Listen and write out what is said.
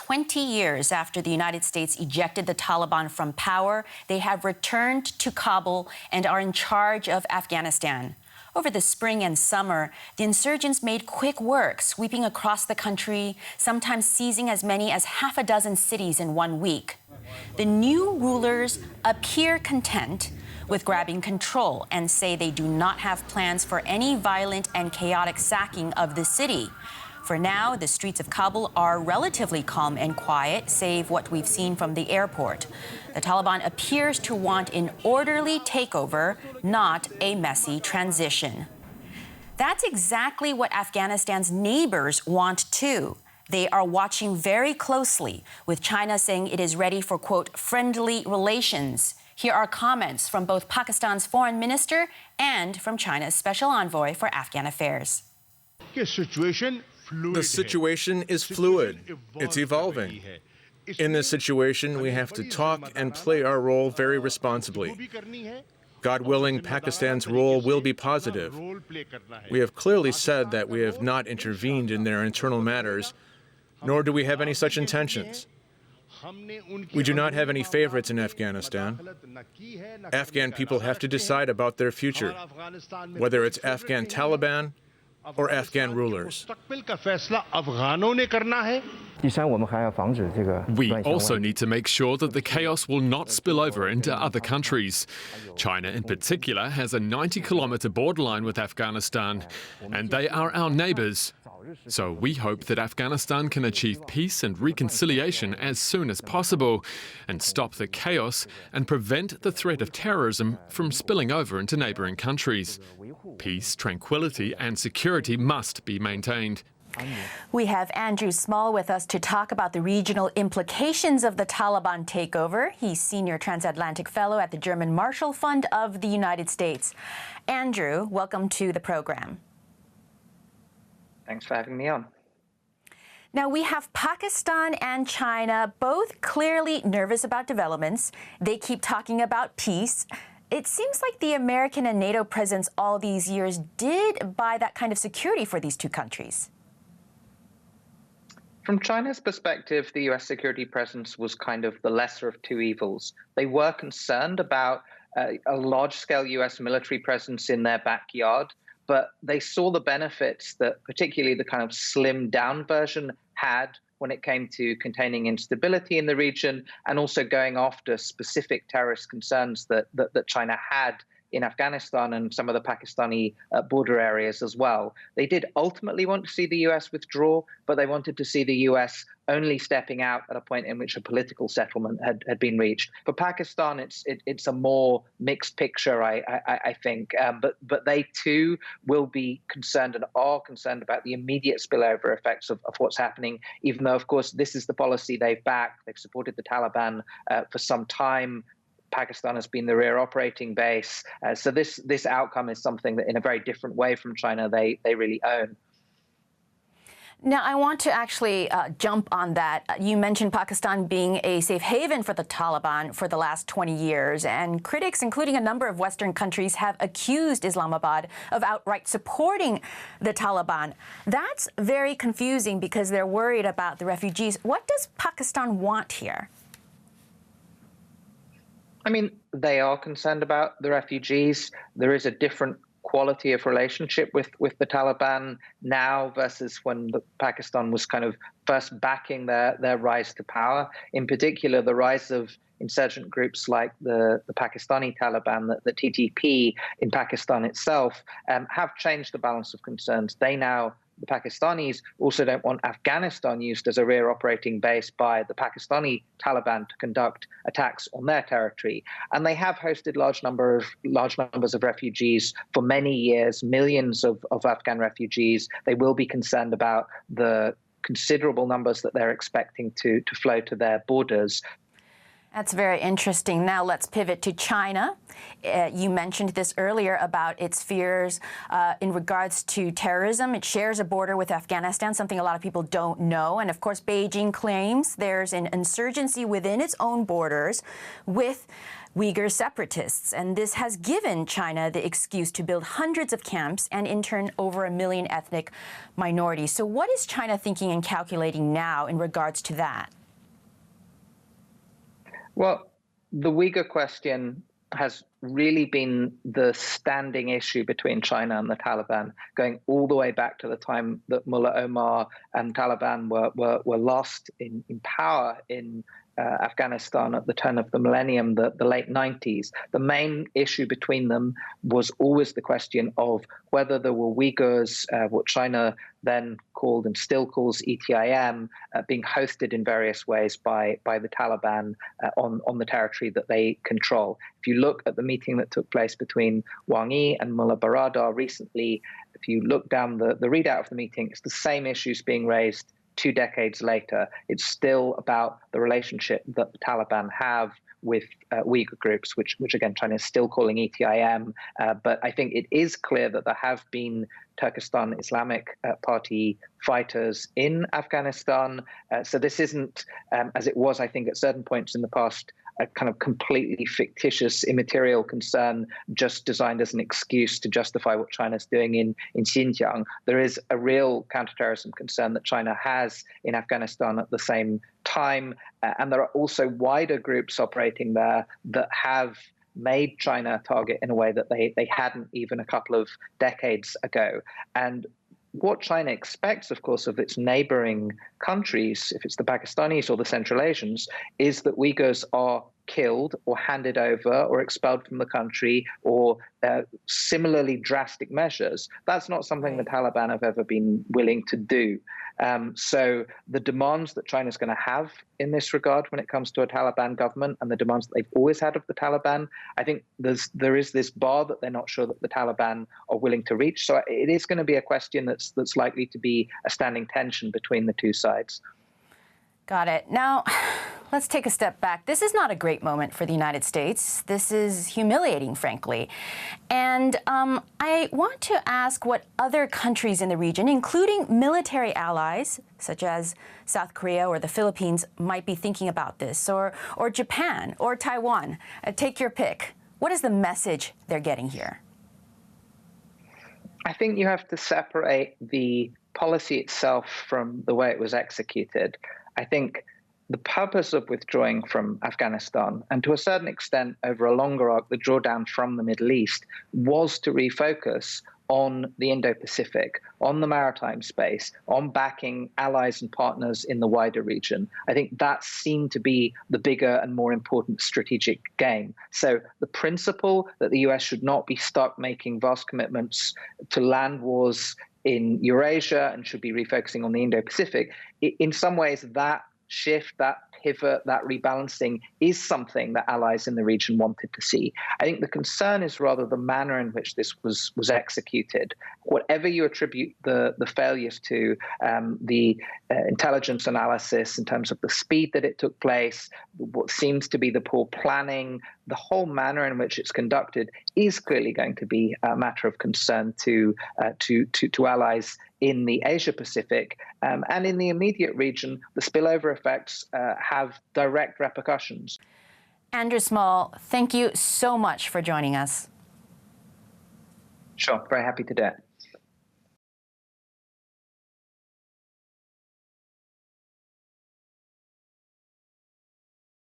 20 years after the United States ejected the Taliban from power, they have returned to Kabul and are in charge of Afghanistan. Over the spring and summer, the insurgents made quick work, sweeping across the country, sometimes seizing as many as half a dozen cities in 1 week. The new rulers appear content with grabbing control and say they do not have plans for any violent and chaotic sacking of the city. For now, the streets of Kabul are relatively calm and quiet, save what we've seen from the airport. The Taliban appears to want an orderly takeover, not a messy transition. That's exactly what Afghanistan's neighbors want too. They are watching very closely, with China saying it is ready for, quote, friendly relations. Here are comments from both Pakistan's foreign minister and from China's special envoy for Afghan affairs. The situation is fluid. It's evolving. In this situation, we have to talk and play our role very responsibly. God willing, Pakistan's role will be positive. We have clearly said that we have not intervened in their internal matters, nor do we have any such intentions. We do not have any favorites in Afghanistan. Afghan people have to decide about their future, whether it's Afghan Taliban or Afghan rulers. We also need to make sure that the chaos will not spill over into other countries. China, in particular, has a 90-kilometer borderline with Afghanistan, and they are our neighbors. So we hope that Afghanistan can achieve peace and reconciliation as soon as possible and stop the chaos and prevent the threat of terrorism from spilling over into neighboring countries. Peace, tranquility and security must be maintained. We have Andrew Small with us to talk about the regional implications of the Taliban takeover. He's Senior Transatlantic Fellow at the German Marshall Fund of the United States. Andrew, welcome to the program. Thanks for having me on. Now, we have Pakistan and China both clearly nervous about developments. They keep talking about peace. It seems like the American and NATO presidents all these years did buy that kind of security for these two countries. From China's perspective, the US security presence was kind of the lesser of two evils. They were concerned about a large-scale US military presence in their backyard, but they saw the benefits that particularly the kind of slimmed-down version had when it came to containing instability in the region and also going after specific terrorist concerns that China had in Afghanistan and some of the Pakistani border areas as well. They did ultimately want to see the US withdraw, but they wanted to see the US only stepping out at a point in which a political settlement had been reached. For Pakistan, it's a more mixed picture, I think. But they too will be concerned and are concerned about the immediate spillover effects of what's happening, even though, of course, this is the policy they've backed. They've supported the Taliban for some time. Pakistan has been the rear operating base. So this outcome is something that in a very different way from China, they really own. Now, I want to actually jump on that. You mentioned Pakistan being a safe haven for the Taliban for the last 20 years, and critics, including a number of Western countries, have accused Islamabad of outright supporting the Taliban. That's very confusing because they're worried about the refugees. What does Pakistan want here? I mean, they are concerned about the refugees. There is a different quality of relationship with the Taliban now versus when Pakistan was kind of first backing their rise to power. In particular, the rise of insurgent groups like the Pakistani Taliban, the TTP in Pakistan itself, have changed the balance of concerns. The Pakistanis also don't want Afghanistan used as a rear operating base by the Pakistani Taliban to conduct attacks on their territory. And they have hosted large numbers of refugees for many years, millions of Afghan refugees. They will be concerned about the considerable numbers that they're expecting to flow to their borders. That's very interesting. Now let's pivot to China. You mentioned this earlier about its fears in regards to terrorism. It shares a border with Afghanistan, something a lot of people don't know. And of course, Beijing claims there's an insurgency within its own borders with Uyghur separatists. And this has given China the excuse to build hundreds of camps and intern over 1 million ethnic minorities. So what is China thinking and calculating now in regards to that? Well, the Uyghur question has really been the standing issue between China and the Taliban, going all the way back to the time that Mullah Omar and Taliban were lost in power in Afghanistan at the turn of the millennium, the late 90s. The main issue between them was always the question of whether there were Uyghurs, what China then called and still calls ETIM, being hosted in various ways by the Taliban on the territory that they control. If you look at the meeting that took place between Wang Yi and Mullah Baradar recently, if you look down the readout of the meeting, it's the same issues being raised 2 decades later. It's still about the relationship that the Taliban have with Uyghur groups, which again, China is still calling ETIM. But I think it is clear that there have been Turkestan Islamic Party fighters in Afghanistan. So this isn't, as it was, I think, at certain points in the past, a kind of completely fictitious, immaterial concern just designed as an excuse to justify what China's doing in Xinjiang. There is a real counterterrorism concern that China has in Afghanistan at the same time. And there are also wider groups operating there that have made China a target in a way that they hadn't even a couple of decades ago. And what China expects, of course, of its neighboring countries, if it's the Pakistanis or the Central Asians, is that Uyghurs are killed or handed over or expelled from the country or similarly drastic measures. That's not something the Taliban have ever been willing to do. So the demands that China's going to have in this regard when it comes to a Taliban government and the demands that they've always had of the Taliban, I think there is this bar that they're not sure that the Taliban are willing to reach. So it is going to be a question that's likely to be a standing tension between the two sides. Got it. Now, let's take a step back. This is not a great moment for the United States. This is humiliating, frankly. And I want to ask what other countries in the region, including military allies, such as South Korea or the Philippines, might be thinking about this, or Japan or Taiwan. Take your pick. What is the message they're getting here? I think you have to separate the policy itself from the way it was executed. I think the purpose of withdrawing from Afghanistan, and to a certain extent over a longer arc, the drawdown from the Middle East, was to refocus on the Indo-Pacific, on the maritime space, on backing allies and partners in the wider region. I think that seemed to be the bigger and more important strategic game. So the principle that the US should not be stuck making vast commitments to land wars in Eurasia and should be refocusing on the Indo-Pacific, in some ways that shift, that pivot, that rebalancing is something that allies in the region wanted to see. I think the concern is rather the manner in which this was executed. Whatever you attribute the failures to, the intelligence analysis in terms of the speed that it took place, what seems to be the poor planning, the whole manner in which it's conducted is clearly going to be a matter of concern to allies in the Asia-Pacific. And in the immediate region, the spillover effects have direct repercussions. Andrew Small, thank you so much for joining us. Sure, very happy to do it.